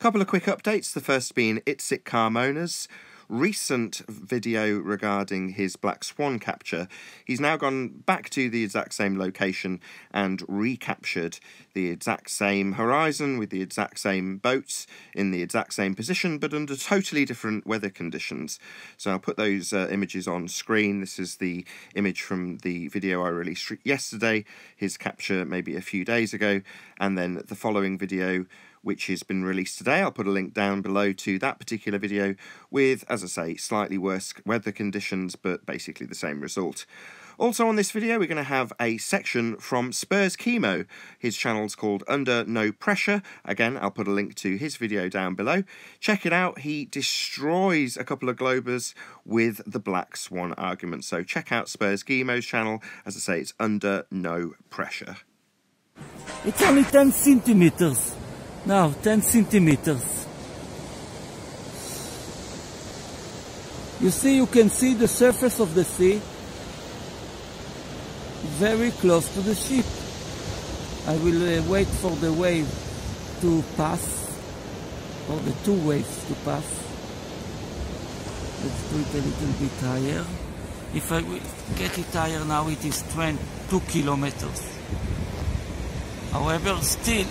Couple of quick updates, the first being Itzik Carmona's recent video regarding his Black Swan capture. He's now gone back to the exact same location and recaptured the exact same horizon with the exact same boats in the exact same position, but under totally different weather conditions. So I'll put those images on screen. This is the image from the video I released yesterday, his capture maybe a few days ago, and then the following video which has been released today. I'll put a link down below to that particular video with, as I say, slightly worse weather conditions, but basically the same result. Also on this video, we're going to have a section from Spurs Chemo. His channel's called Under No Pressure. Again, I'll put a link to his video down below. Check it out. He destroys a couple of globers with the Black Swan argument. So check out Spurs Chemo's channel. As I say, it's Under No Pressure. It's only 10 centimeters. Now, 10 centimeters. You see, you can see the surface of the sea very close to the ship. I will wait for the wave to pass, or the two waves to pass. Let's do it a little bit higher. If I will get it higher now, it is 2 kilometers. However, still,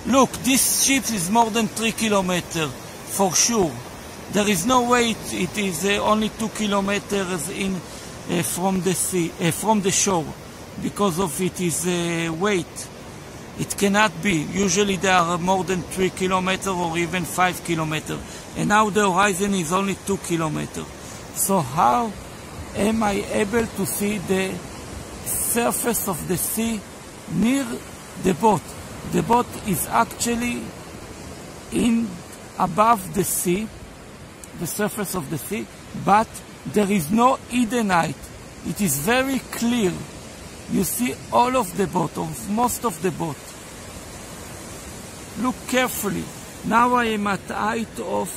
look, this ship is more than 3 kilometers, for sure. There is no way it is only 2 kilometers in from the sea, from the shore, because of its weight. It cannot be. Usually they are more than 3 kilometers or even 5 kilometers. And now the horizon is only 2 kilometers. So how am I able to see the surface of the sea near the boat? The boat is actually above the sea, the surface of the sea, but there is no edenite. It is very clear. You see all of the boat, or most of the boat. Look carefully. Now I am at a height of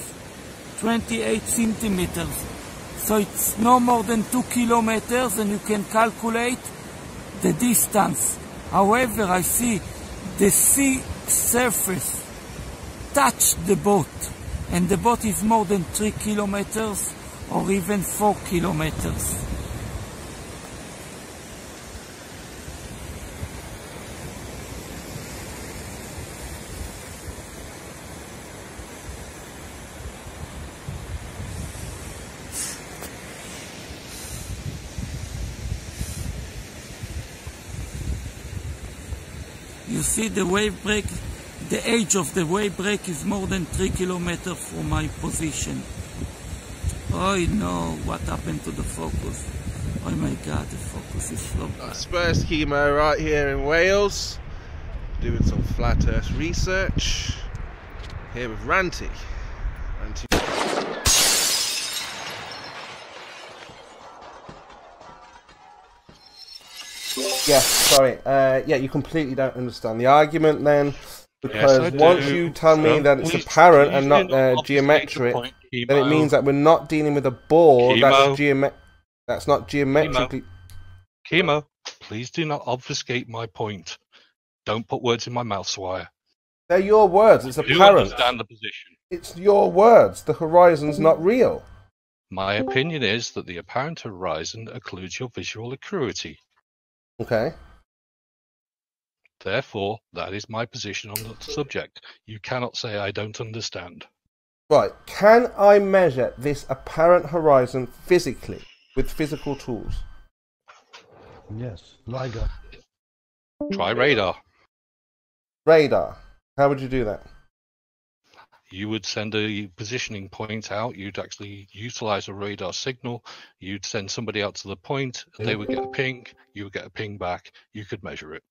28 centimeters. So it's no more than 2 kilometers, and you can calculate the distance. However, I see the sea surface touch the boat, and the boat is more than 3 kilometers or even 4 kilometers. You see the wave break, the edge of the wave break is more than 3 kilometers from my position. Oh no, what happened to the focus? Oh my god, the focus is slow. Spurs Chemo right here in Wales, doing some flat earth research, here with Ranty. Yeah, sorry. Yeah, you completely don't understand the argument then, because yes, once you tell me that it's apparent and not geometric, then it means that we're not dealing with a ball that's not geometrically. Chemo, please do not obfuscate my point. Don't put words in my mouth, Swire. They're your words. It's apparent. You understand the position. It's your words. The horizon's not real. My opinion is that the apparent horizon occludes your visual acuity. Okay. Therefore, that is my position on the subject. You cannot say I don't understand. Right. Can I measure this apparent horizon physically with physical tools? Yes. LiDAR. Try radar. Radar. How would you do that? You would send a positioning point out. You'd actually utilize a radar signal. You'd send somebody out to the point. They would get a ping. You would get a ping back. You could measure it.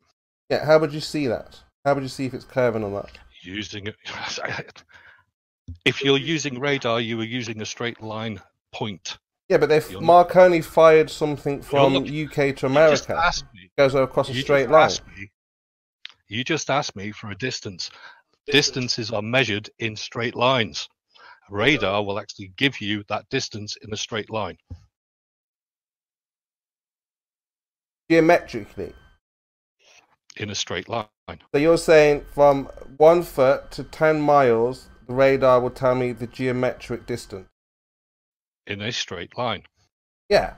Yeah. How would you see that? How would you see if it's curving or not? Using it. If you're using radar, you were using a straight line point. Yeah, but if Marconi fired something from UK to America, it goes across a straight line. You just asked me for a distance. Distances are measured in straight lines. Radar will actually give you that distance in a straight line. Geometrically? in a straight line. So you're saying from 1 foot to 10 miles, the radar will tell me the geometric distance? In a straight line. Yeah.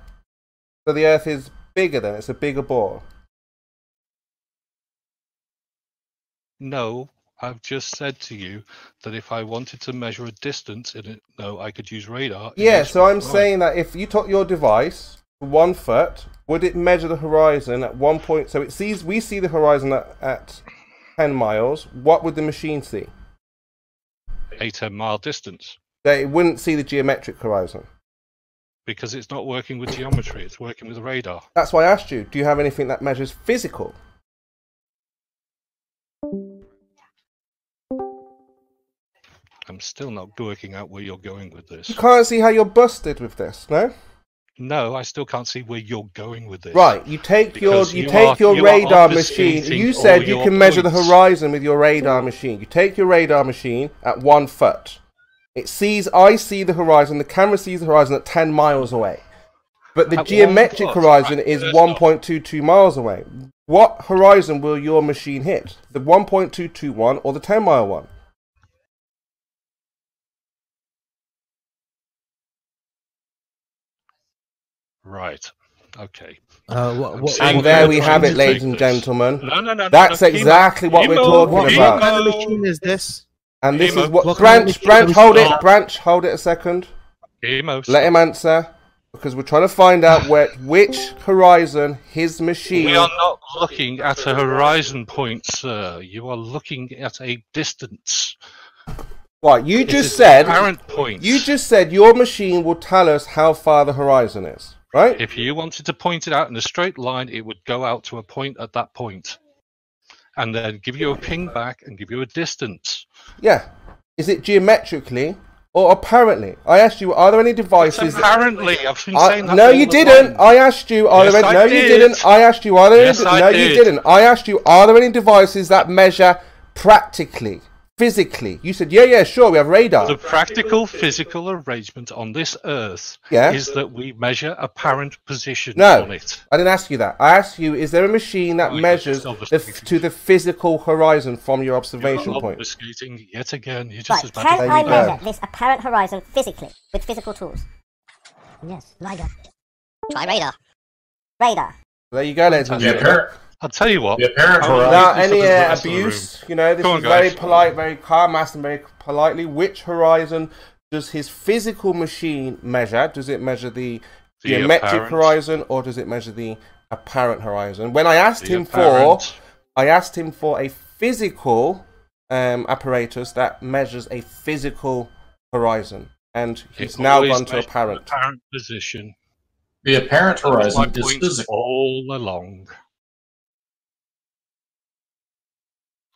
So the Earth is bigger then, it's a bigger ball. No, I've just said to you that if I wanted to measure a distance in it, no, I could use radar. Yeah, so I'm saying that if you took your device 1 foot, would it measure the horizon at 1 point? So we see the horizon at 10 miles. What would the machine see? A 10-mile distance. It wouldn't see the geometric horizon. Because it's not working with geometry, it's working with radar. That's why I asked you, do you have anything that measures physical? I'm still not working out where you're going with this. You can't see how you're busted with this, no? No, I still can't see where you're going with this. Right, you take your radar machine. You said you can measure the horizon with your radar machine. You take your radar machine at 1 foot. It sees, I see the horizon, the camera sees the horizon at 10 miles away. But the geometric horizon is 1.22 miles away. What horizon will your machine hit? The 1.221 or the 10-mile one? Right. Okay. And there we have it, ladies and gentlemen. No. That's exactly what we're talking about. What kind of machine is this? And this is what Branch, hold it. Branch, hold it a second. Let him answer, because we're trying to find out which horizon his machine. We are not looking at a horizon point, sir. You are looking at a distance. Right, you just said point. You just said your machine will tell us how far the horizon is, right? If you wanted to point it out in a straight line, it would go out to a point at that point, and then give you a ping back and give you a distance. Yeah. Is it geometrically or apparently? I asked you, are there any devices... Apparently, I've been saying that. No, you didn't. I asked you, are there any... No, you didn't. I asked you, are there any... No, you didn't. I asked you, are there any devices that measure practically, physically? You said, yeah, sure, we have radar. The practical physical arrangement on this Earth is that we measure apparent position on it. I didn't ask you that. I asked you, is there a machine that measures to the physical horizon from your observation point? Obfuscating yet again. You're just can I measure this apparent horizon physically, with physical tools? Yes, LiDAR. Try radar. Radar. There you go, ladies and gentlemen. I'll tell you what. Without any abuse, you know, this is very polite, very calm, asked him very politely. Which horizon does his physical machine measure? Does it measure the geometric horizon, or does it measure the apparent horizon? When I asked him for a physical apparatus that measures a physical horizon, and he's now gone to apparent position. The apparent horizon is physical all along.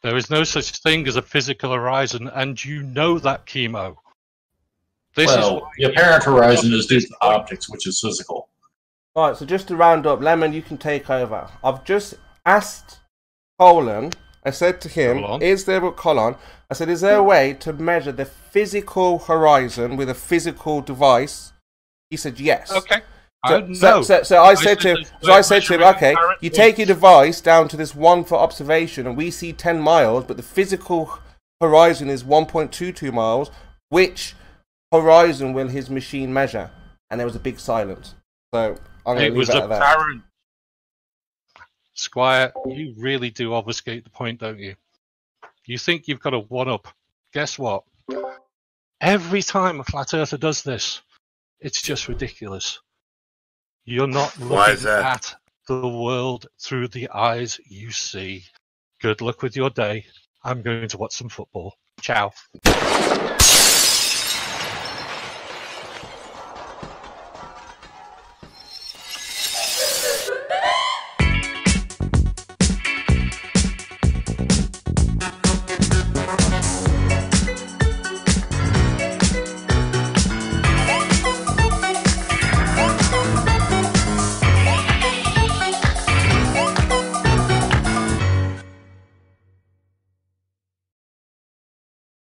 There is no such thing as a physical horizon, and you know that, Chemo. The apparent horizon is due to objects, which is physical. Alright, so just to round up, Lemon, you can take over. I've just asked Colin, I said to him, is there a way to measure the physical horizon with a physical device? He said yes. Okay. So I said to him, okay, you take your device down to this 1 foot observation and we see 10 miles, but the physical horizon is 1.22 miles. Which horizon will his machine measure? And there was a big silence. So I'm going to leave it at that. Apparent. Squire, you really do obfuscate the point, don't you? You think you've got a one-up. Guess what? Every time a flat earther does this, it's just ridiculous. You're not looking at the world through the eyes you see. Good luck with your day. I'm going to watch some football. Ciao.